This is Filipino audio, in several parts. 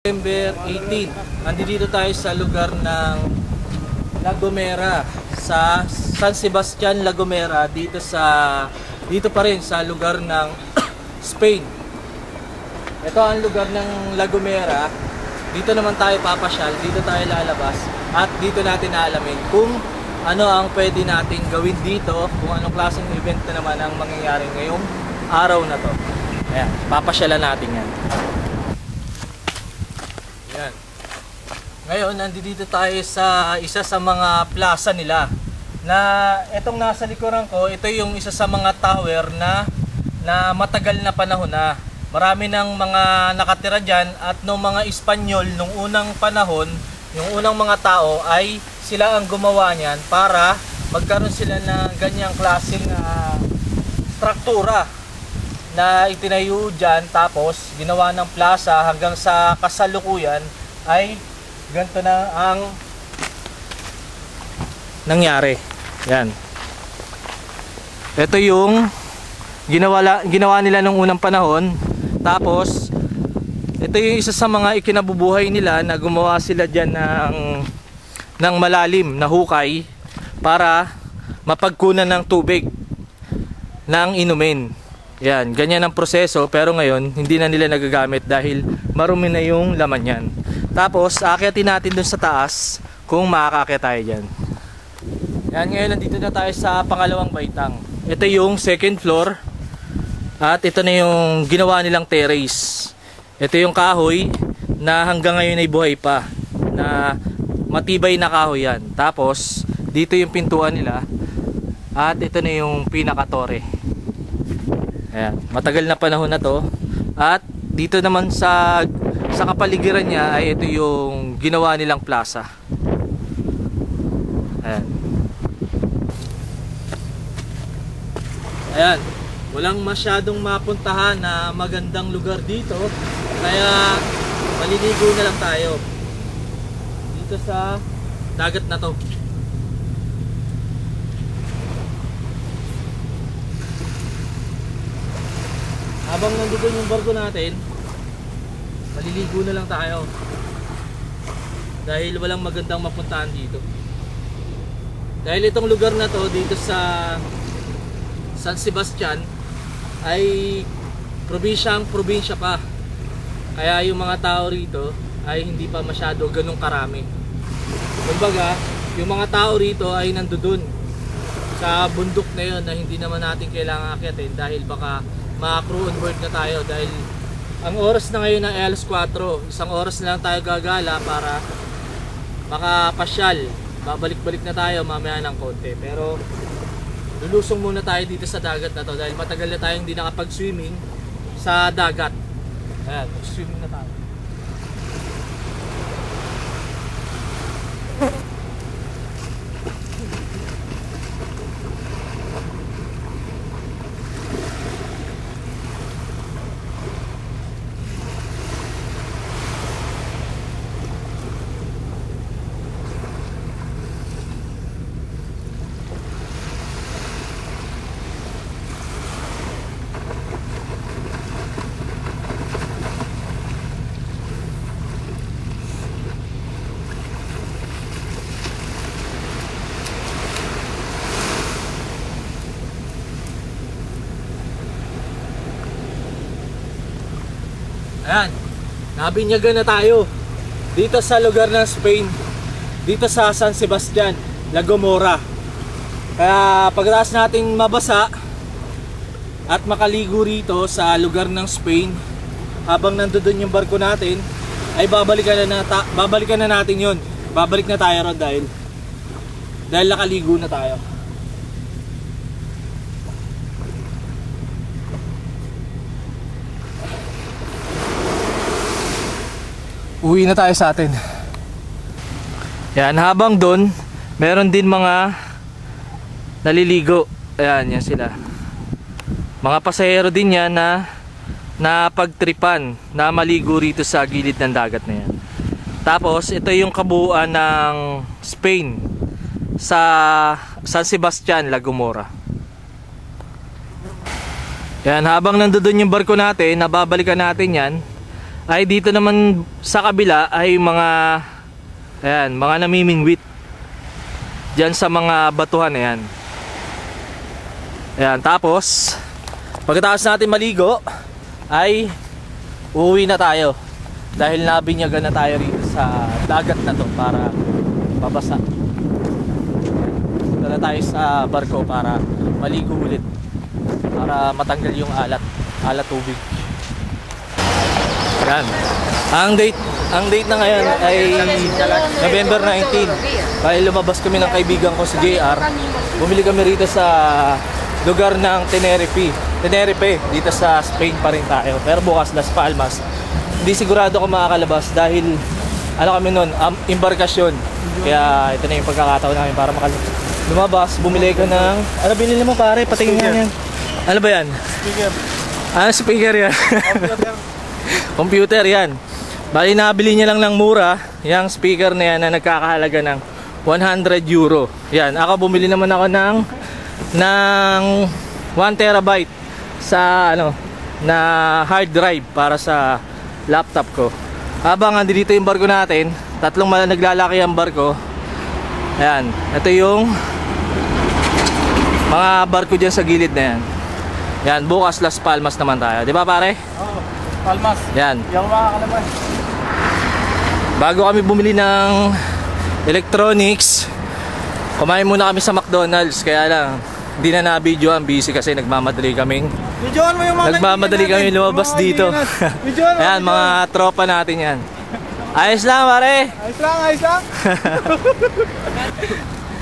September 18. Andito tayo sa lugar ng La Gomera, sa San Sebastian, La Gomera, dito pa rin sa lugar ng Spain. Ito ang lugar ng La Gomera. Dito naman tayo papasyal, dito tayo lalabas at dito natin aalamin kung ano ang pwede nating gawin dito, kung anong klaseng event na naman ang mangyayari ngayong araw na to. Ayan, papasyalan natin yan. Ayan. Ngayon, nandito tayo sa isa sa mga plaza nila. Na itong nasa likuran ko, ito yung isa sa mga tower na matagal na panahon na. Marami ng mga nakatira dyan at nung mga Espanyol, nung unang panahon, yung unang mga tao ay sila ang gumawa niyan para magkaroon sila ng ganyang klaseng struktura na itinayo dyan, tapos ginawa ng plaza hanggang sa kasalukuyan ay ganito na ang nangyari. Yan. Ito yung ginawa nila nung unang panahon. Tapos ito yung isa sa mga ikinabubuhay nila na gumawa sila dyan ng malalim na hukay para mapagkunan ng tubig ng inumin. Yan, ganyan ang proseso, pero ngayon hindi na nila nagagamit dahil marumi na yung laman yan. Tapos aakyatin natin dun sa taas kung makakaakyat tayo dyan. Yan, ngayon nandito na tayo sa pangalawang baitang. Ito yung second floor at ito na yung ginawa nilang terrace. Ito yung kahoy na hanggang ngayon ay buhay pa, na matibay na kahoy yan. Tapos dito yung pintuan nila at ito na yung pinaka-tore. Ayan, matagal na panahon na to. At dito naman sa kapaligiran niya ay ito yung ginawa nilang plaza. Ayan. Ayan, walang masyadong mapuntahan na magandang lugar dito, kaya maliligo na lang tayo dito sa dagat na to. Habang nandito yung barko natin, maliligo na lang tayo dahil walang magandang mapuntahan dito. Dahil itong lugar na to dito sa San Sebastian ay probinsya pa, kaya yung mga tao rito ay hindi pa masyado ganun karami. Kumbaga, yung mga tao rito ay nandoon sa bundok na yun na hindi naman natin kailangan akyatin dahil baka ma-crew on board na tayo, dahil ang oras na ngayon ay alas 4, isang oras na lang tayo gagala para makapasyal. Babalik-balik na tayo mamaya ng konti, pero lulusong muna tayo dito sa dagat na to dahil matagal na tayong hindi nakapag-swimming sa dagat. Ayan, swimming na tayo. Ayan, nabinyagan na tayo dito sa lugar ng Spain, dito sa San Sebastian, La Gomera. Kaya pagkatapos nating mabasa at makaligo rito sa lugar ng Spain, habang nandoon yung barko natin, ay babalikan na natin yun. Babalik na tayo ron dahil nakaligo na tayo. Uwi na tayo sa atin. Yan, habang doon meron din mga naliligo. Ayan, yan sila. Mga pasahero din yan na pagtripan, na maligo rito sa gilid ng dagat na yan. Tapos ito yung kabuuan ng Spain sa San Sebastian, La Gomera. Yan, habang nandoon yung barko natin, nababalikan natin yan. ay dito naman sa kabila ay mga ayan, mga namimingwit diyan sa mga batuhan na yan. Ayan, tapos pagkatapos natin maligo ay uuwi na tayo dahil nabinyagan na tayo rito sa dagat na to para babasa. Dala tayo sa barko para maligo ulit para matanggal yung alat tubig. Yan. Ang date na ngayon ay November 19. Dahil lumabas kami ng kaibigan ko si JR. Bumili kami rito sa lugar ng Tenerife. Dito sa Spain pa rin tayo. Pero bukas Las Palmas. Hindi sigurado kung makakalabas dahil ano kami nun, embarkasyon. Kaya ito na yung pagkakataon namin para lumabas. Bumili ka ng ano binili mo pare? Patingin nga yan. Ano ba yan? Speaker. Speaker yan. Computer yan. Bali nabili niya lang ng mura yung speaker na yan na nagkakahalaga ng 100 euro. Yan, ako bumili naman ako ng 1 terabyte sa na hard drive para sa laptop ko. Habang andito yung barko natin, tatlong naglalaki ang barko. Ayan, ito yung mga barko dyan sa gilid na yan. Yan, bukas Las Palmas naman tayo. Di ba pare? Oo, Palmas. Yan. Hindi ako makakalabas. Bago kami bumili ng electronics, kumain muna kami sa McDonald's. Kaya lang, hindi na na-videoan, busy kasi nagmamadali kaming Videoan mo yung mga nagmamadali kami lumabas dito. Ayan, mga tropa natin yan. Ayos lang pare. Ayos lang.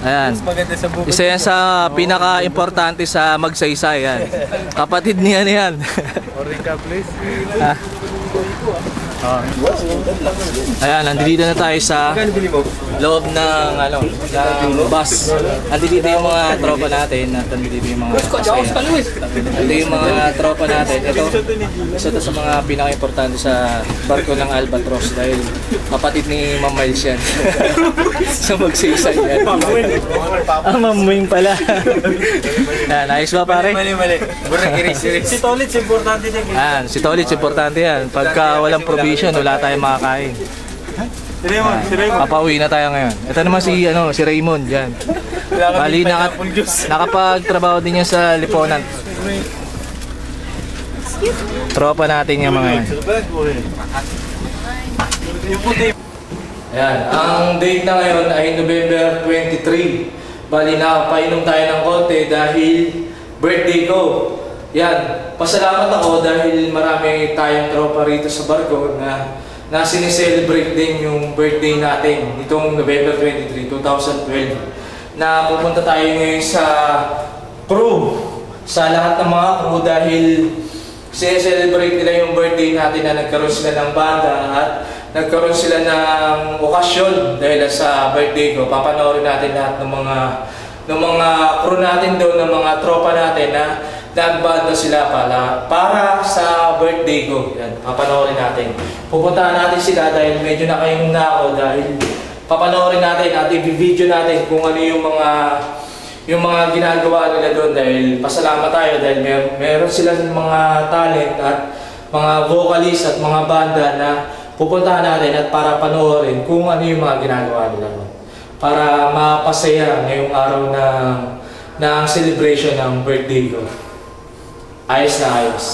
Ayan. Isa yan sa pinaka-importante sa magsaysay yan. Kapatid niya yan. Orika please. Ayan, nandito na tayo sa loob ng bus. Nandito yung mga tropa natin. Nandito yung mga kasaya. Ito yung mga tropa natin. Ito, isa to sa mga pinaka-importante sa barko ng Albatros dahil kapatid ni Ma'am Miles yan. Sa magsaysay yan. Mamuing pala. Ayan, ayos ba pare? Mali. Si Tolitz, importante din. Ayan, si Tolitz, importante yan. Pagka walang provision, wala tayong makakain. Si Raymond. Papauwi na tayo ngayon. Ito naman si Raymond dyan. Bali, nakapagtrabaho din yan sa Liponan. Tropa natin yung mga yan. Ayan, ang date na ngayon ay November 23. Bali, nakapainom tayo ng konti dahil birthday ko. Yan, pasalamat ako dahil marami tayong tropa rito sa barko na sineselebrate din yung birthday natin itong November 23, 2012 na pupunta tayo ngayon sa crew, sa lahat ng mga crew dahil sineselebrate nila yung birthday natin na nagkaroon sila ng banda at nagkaroon sila ng okasyon dahil sa birthday ko. Papanoorin natin lahat ng mga crew natin doon, ng mga tropa natin na nagbanda sila para sa birthday ko. Yan, papanoorin natin. Pupuntahan natin sila dahil medyo nakahing na ako dahil papanoorin natin at i-video natin kung ano yung mga ginagawa nila doon dahil pasalamat tayo dahil meron silang mga talent at mga vocalist at mga banda na pupuntahan natin at para panoorin kung ano yung mga ginagawa nila doon. Para mapasaya ngayong araw ng celebration ng birthday ko. Ayos na ayos.